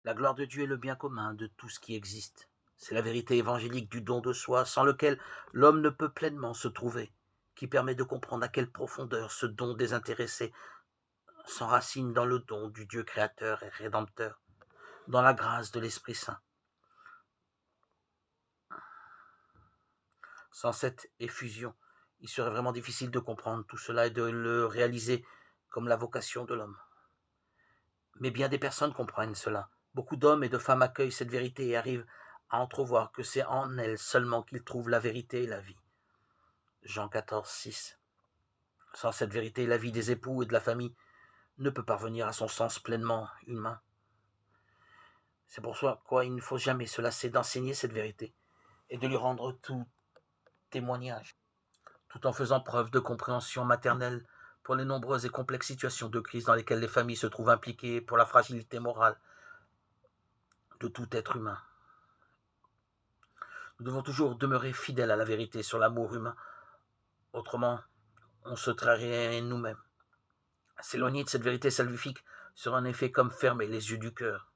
La gloire de Dieu est le bien commun de tout ce qui existe. C'est la vérité évangélique du don de soi, sans lequel l'homme ne peut pleinement se trouver, qui permet de comprendre à quelle profondeur ce don désintéressé s'enracine dans le don du Dieu créateur et rédempteur, dans la grâce de l'Esprit Saint. Sans cette effusion, il serait vraiment difficile de comprendre tout cela et de le réaliser comme la vocation de l'homme. Mais bien des personnes comprennent cela. Beaucoup d'hommes et de femmes accueillent cette vérité et arrivent à entrevoir que c'est en elle seulement qu'ils trouvent la vérité et la vie. Jean 14, 6. Sans cette vérité, la vie des époux et de la famille ne peut parvenir à son sens pleinement humain. C'est pour ça quoi il ne faut jamais se lasser d'enseigner cette vérité et de lui rendre tout témoignage, tout en faisant preuve de compréhension maternelle pour les nombreuses et complexes situations de crise dans lesquelles les familles se trouvent impliquées, pour la fragilité morale de tout être humain. Nous devons toujours demeurer fidèles à la vérité sur l'amour humain, autrement on se trahirait nous-mêmes. S'éloigner de cette vérité salvifique serait en effet comme fermer les yeux du cœur,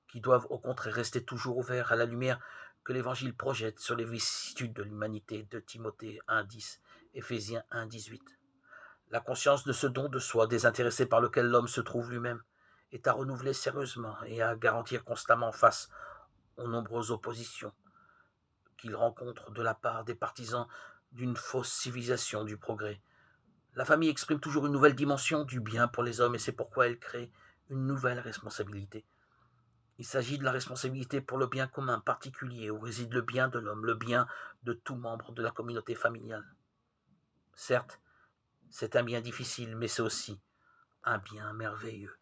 qui doivent au contraire rester toujours ouverts à la lumière que l'Évangile projette sur les vicissitudes de l'humanité, de Timothée 1,10, Éphésiens 1,18. La conscience de ce don de soi désintéressé par lequel l'homme se trouve lui-même est à renouveler sérieusement et à garantir constamment face aux nombreuses oppositions qu'il rencontre de la part des partisans d'une fausse civilisation du progrès. La famille exprime toujours une nouvelle dimension du bien pour les hommes et c'est pourquoi elle crée une nouvelle responsabilité. Il s'agit de la responsabilité pour le bien commun particulier où réside le bien de l'homme, le bien de tout membre de la communauté familiale. Certes, c'est un bien difficile, mais c'est aussi un bien merveilleux.